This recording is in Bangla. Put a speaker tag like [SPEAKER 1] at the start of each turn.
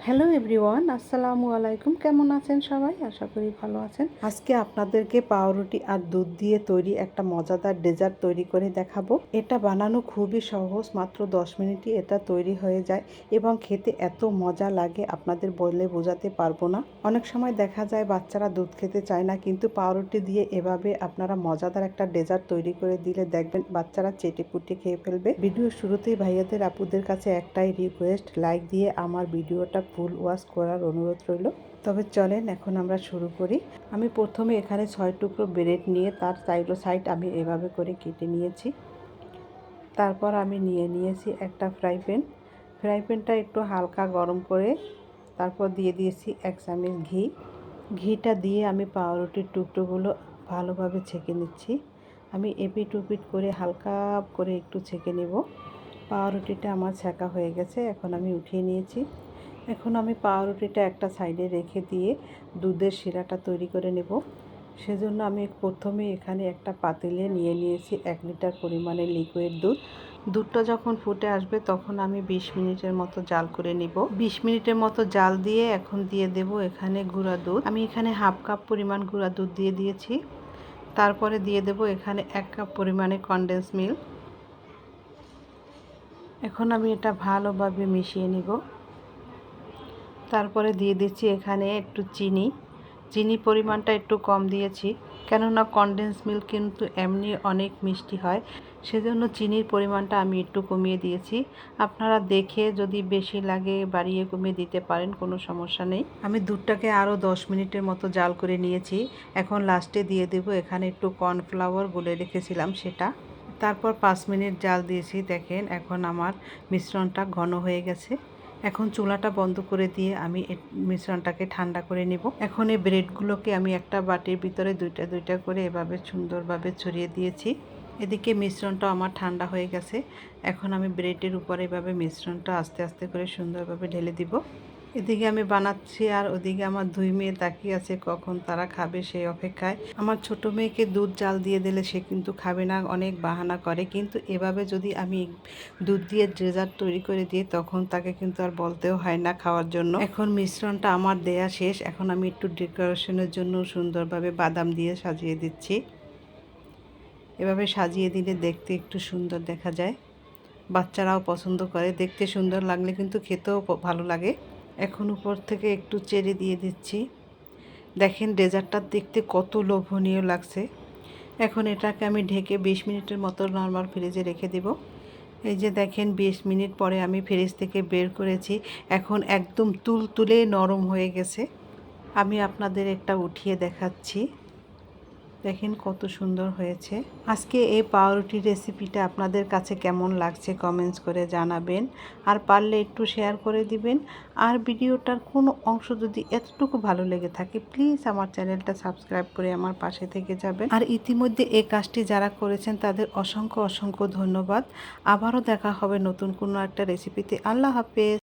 [SPEAKER 1] হ্যালো এভরিওয়ান, আসসালামু আলাইকুম। কেমন আছেন সবাই? আশা করি ভালো আছেন। আজকে আপনাদেরকে পাউরুটি আর দুধ দিয়ে তৈরি একটা মজাদার ডেজার্ট তৈরি করে দেখাবো। এটা বানানো খুবই সহজ, মাত্র 10 মিনিটই এটা তৈরি হয়ে যায় এবং খেতে এত মজা লাগে আপনাদের বললে বোঝাতে পারবো না। অনেক সময় দেখা যায় বাচ্চারা দুধ খেতে চায় না, কিন্তু পাউরুটি দিয়ে এভাবে আপনারা মজাদার একটা ডেজার্ট তৈরি করে দিলে দেখবেন বাচ্চারা চেটেপুটে খেয়ে ফেলবে। ভিডিওর শুরুতেই ভাইয়াদের আপুদের কাছে একটাই রিকোয়েস্ট, লাইক দিয়ে আমার ভিডিওটা ফুল ওয়াচ করার অনুরোধ রইল। তবে চলেন এখন আমরা শুরু করি। আমি প্রথমে এখানে 6 টুকরো ব্রেড নিয়ে তার সাইড আমি এভাবে করে কেটে নিয়েছি। তারপর আমি নিয়েছি একটা ফ্রাই প্যানটা একটু হালকা গরম করে তারপর দিয়ে দিয়েছি 1 চামচ ঘিটা দিয়ে আমি পাউরুটির টুকরোগুলো ভালোভাবে ছেঁকে নিচ্ছি। আমি এপিট ওপিট করে হালকা করে একটু ছেঁকে নেব। পাউরুটিটা আমার ছেঁকা হয়ে গেছে, এখন আমি উঠিয়ে নিয়েছি। এখন আমি পাউরুটিটা একটা সাইডে রেখে দিয়ে দুধের শিরাটা তৈরি করে নেব। সেজন্য আমি প্রথমে এখানে একটা পাতিলে নিয়েছি 1 লিটার পরিমাণে লিকুইড দুধ। দুধটা যখন ফুটে আসবে তখন আমি 20 মিনিটের মতো জাল করে নিব। 20 মিনিটের মতো জাল দিয়ে এখন দিয়ে দেব এখানে গুঁড়া দুধ। আমি এখানে হাফ কাপ পরিমাণ গুঁড়া দুধ দিয়ে দিয়েছি। তারপরে দিয়ে দেব এখানে 1 কাপ পরিমাণে কনডেন্স মিল্ক। এখন আমি এটা ভালোভাবে মিশিয়ে নিব। তারপরে দিয়ে দিচ্ছি এখানে একটু চিনি পরিমাণটা একটু কম দিয়েছি, কেননা কনডেন্স মিল্ক কিন্তু এমনি অনেক মিষ্টি হয়, সেজন্য চিনির পরিমাণটা আমি একটু কমিয়ে দিয়েছি। আপনারা দেখে যদি বেশি লাগে বাড়িয়ে কমিয়ে দিতে পারেন, কোনো সমস্যা নেই। আমি দুধটাকে আরও 10 মিনিটের মতো জাল করে নিয়েছি। এখন লাস্টে দিয়ে দেব এখানে একটু কর্নফ্লাওয়ার গুলে রেখেছিলাম সেটা। তারপর 5 মিনিট জাল দিয়েছি। দেখেন এখন আমার মিশ্রণটা ঘন হয়ে গেছে। এখন চুলাটা বন্ধ করে দিয়ে আমি মিশ্রণটাকে ঠান্ডা করে নেব। এখন এই ব্রেডগুলোকে আমি একটা বাটির ভিতরে দুইটা করে এভাবে সুন্দরভাবে ছড়িয়ে দিয়েছি। এদিকে মিশ্রণটা আমার ঠান্ডা হয়ে গেছে। এখন আমি ব্রেডের উপরে এভাবে মিশ্রণটা আস্তে আস্তে করে সুন্দরভাবে ঢেলে দিব। এদিকে আমি বানাচ্ছি আর ওদিকে আমার 2 মেয়ে তাকিয়ে আছে কখন তারা খাবে সেই অপেক্ষায়। আমার ছোট মেয়েকে দুধ জাল দিয়ে দিলে সে কিন্তু খাবে না, অনেক বাহানা করে, কিন্তু এভাবে যদি আমি দুধ দিয়ে ডেজার্ট তৈরি করে দিই তখন তাকে কিন্তু আর বলতেও হয় না খাওয়ার জন্য। এখন মিশ্রণটা আমার দেয়া শেষ। এখন আমি একটু ডেকোরেশনের জন্য সুন্দরভাবে বাদাম দিয়ে সাজিয়ে দিচ্ছি। এভাবে সাজিয়ে দিলে দেখতে একটু সুন্দর দেখা যায়, বাচ্চারাও পছন্দ করে। দেখতে সুন্দর লাগলে কিন্তু খেতেও ভালো লাগে। এখন উপর থেকে একটু চেরি দিয়ে দিচ্ছি। দেখেন ডেজার্টটা দেখতে কত লোভনীয় লাগছে। এখন এটাকে আমি ঢেকে 20 মিনিটের মতো নরমাল ফ্রিজে রেখে দেব। এই যে দেখেন 20 মিনিট পরে আমি ফ্রিজ থেকে বের করেছি। এখন একদম তুলতুলে নরম হয়ে গেছে। আমি আপনাদের একটা উঠিয়ে দেখাচ্ছি। দেখেন কত সুন্দর হয়েছে। আজকে এই পাউরুটি রেসিপিটা আপনাদের কাছে কেমন লাগছে কমেন্টস করে জানাবেন, আর পারলে একটু শেয়ার করে দিবেন। আর ভিডিওটার কোনো অংশ যদি এতটুকু ভালো লেগে থাকে প্লিজ আমার চ্যানেলটা সাবস্ক্রাইব করে আমার পাশে থেকে যাবেন। আর ইতিমধ্যে এই কাজটি যারা করেছেন তাদের অসংখ্য ধন্যবাদ। আবারও দেখা হবে নতুন কোনো একটা রেসিপিতে। আল্লাহ হাফেজ।